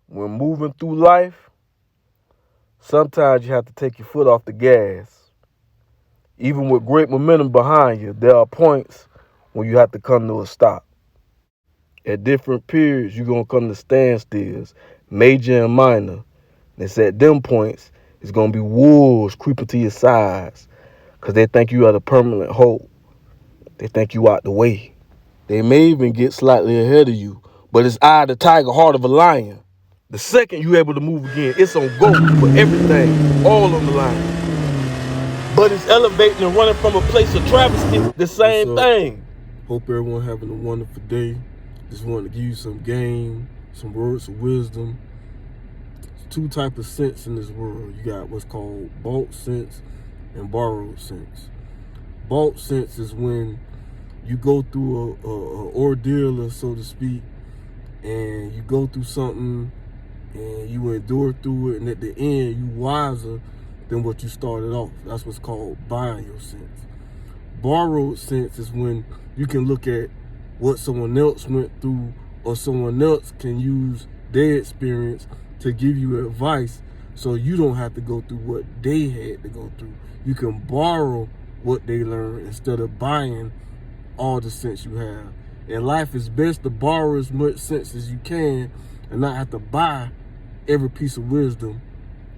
when moving through life, sometimes you have to take your foot off the gas. Even with great momentum behind you, there are points when you have to come to a stop. At different periods, you're going to come to standstills, major and minor. And it's at them points, it's going to be wolves creeping to your sides because they think you are the permanent hold. They think you out the way. They may even get slightly ahead of you, but it's eye of the tiger, heart of a lion. The second you able to move again, it's on go for everything, all on the line. But it's elevating and running from a place of travesty, the same thing. Hope everyone having a wonderful day. Just wanted to give you some game, some words of wisdom. There's two types of sense in this world. You got what's called bought sense and borrowed sense. Bought sense is when you go through a ordeal, or so to speak, and you go through something and you endure through it, and at the end you wiser than what you started off. That's what's called buying your sense. Borrowed sense is when you can look at what someone else went through, or someone else can use their experience to give you advice so you don't have to go through what they had to go through. You can borrow what they learned instead of buying all the sense you have. In life, it's best to borrow as much sense as you can and not have to buy every piece of wisdom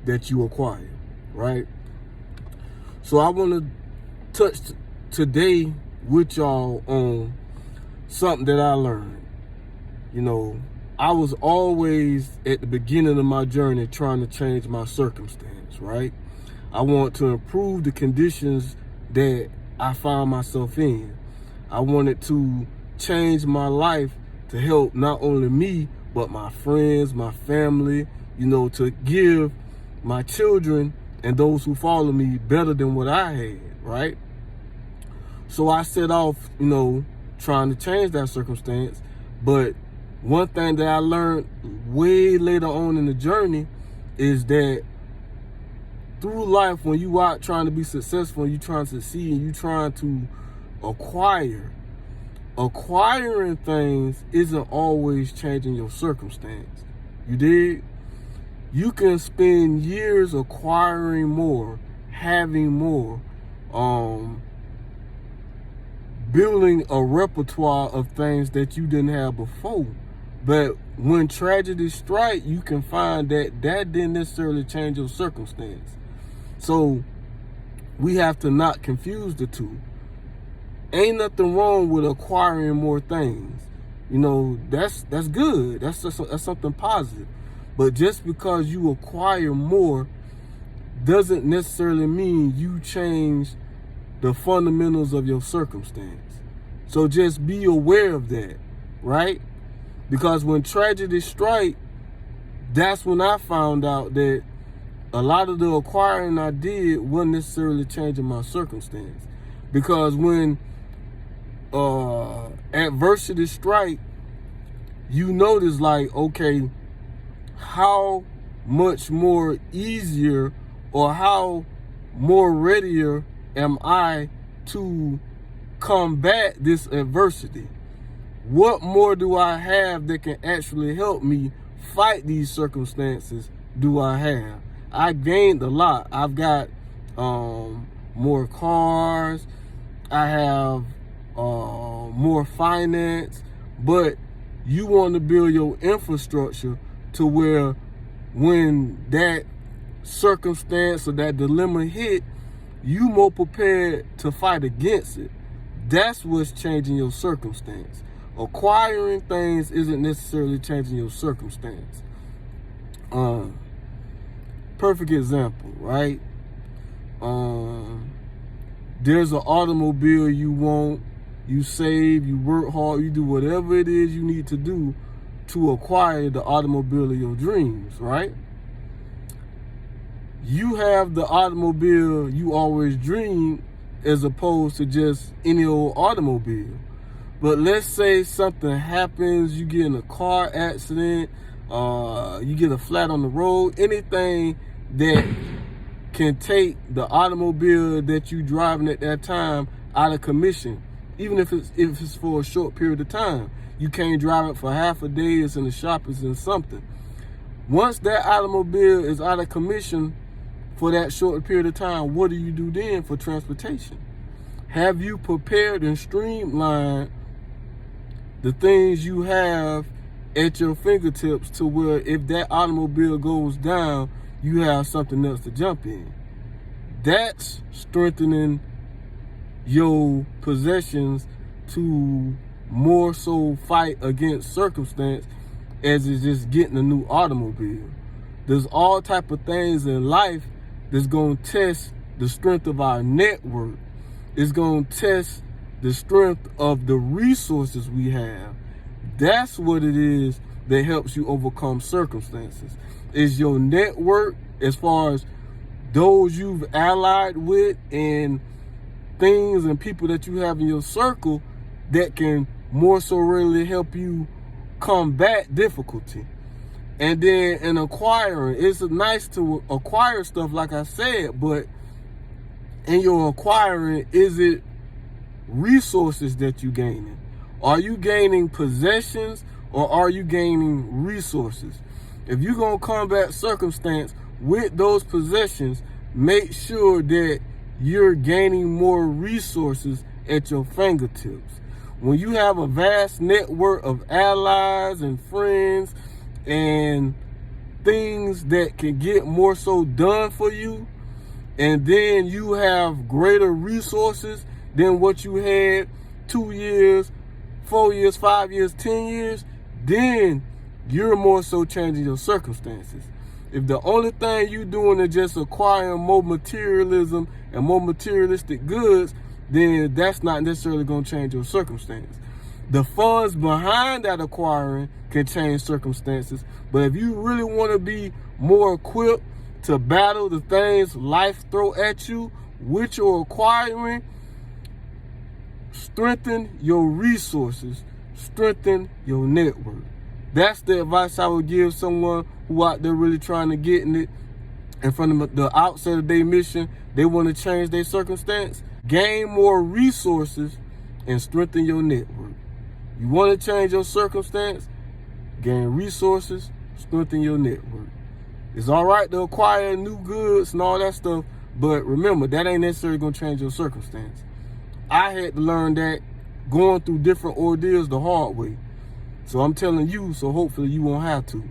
that you acquire, right? So I want to touch today with y'all on something that I learned. You know, I was always at the beginning of my journey trying to change my circumstance, right? I want to improve the conditions that I found myself in. I wanted to change my life to help not only me, but my friends, my family, you know, to give my children and those who follow me better than what I had, right? So I set off, you know, trying to change that circumstance. But one thing that I learned way later on in the journey is that through life, when you out trying to be successful, you trying to succeed, and you trying to acquiring things isn't always changing your circumstance. You dig? You can spend years acquiring more, having more, building a repertoire of things that you didn't have before. But when tragedy strikes, you can find that didn't necessarily change your circumstance. So we have to not confuse the two. Ain't nothing wrong with acquiring more things. You know, that's good. That's something positive. But just because you acquire more doesn't necessarily mean you change the fundamentals of your circumstance. So just be aware of that, right? Because when tragedy strikes, that's when I found out that a lot of the acquiring I did wasn't necessarily changing my circumstance. Because when adversity strike, you notice like, okay, how much more easier or how more readier am I to combat this adversity? What more do I have that can actually help me fight these circumstances do I have? I gained a lot. I've got more cars. I have more finance. But you want to build your infrastructure to where when that circumstance or that dilemma hit, you more prepared to fight against it. That's what's changing your circumstance. Acquiring things isn't necessarily changing your circumstance. Perfect example, right? There's an automobile you want, you save, you work hard, you do whatever it is you need to do to acquire the automobile of your dreams, right? You have the automobile you always dreamed as opposed to just any old automobile. But let's say something happens, you get in a car accident, you get a flat on the road, anything that can take the automobile that you driving at that time out of commission, even if it's for a short period of time. You can't drive it for half a day, it's in the shop, it's in something. Once that automobile is out of commission for that short period of time, what do you do then for transportation? Have you prepared and streamlined the things you have at your fingertips to where if that automobile goes down, you have something else to jump in? That's strengthening your possessions to more so fight against circumstance as it's just getting a new automobile. There's all type of things in life that's going to test the strength of our network. It's going to test the strength of the resources we have. That's what it is that helps you overcome circumstances. Is your network, as far as those you've allied with and things and people that you have in your circle that can more so really help you combat difficulty. And then in acquiring, it's nice to acquire stuff, like I said, but in your acquiring, is it resources that you gaining? Are you gaining possessions or are you gaining resources? If you're going to combat circumstance with those possessions, make sure that you're gaining more resources at your fingertips. When you have a vast network of allies and friends and things that can get more so done for you, and then you have greater resources than what you had 2 years, 4 years, 5 years, 10 years, then you're more so changing your circumstances. If the only thing you're doing is just acquiring more materialism and more materialistic goods, then that's not necessarily going to change your circumstance. The funds behind that acquiring can change circumstances, but if you really want to be more equipped to battle the things life throw at you with your acquiring, strengthen your resources, strengthen your network. That's the advice I would give someone who out there really trying to get in it. And from the outset of their mission, they want to change their circumstance. Gain more resources and strengthen your network. You want to change your circumstance, gain resources, strengthen your network. It's all right to acquire new goods and all that stuff, but remember, that ain't necessarily going to change your circumstance. I had to learn that going through different ordeals the hard way. So I'm telling you, so hopefully you won't have to.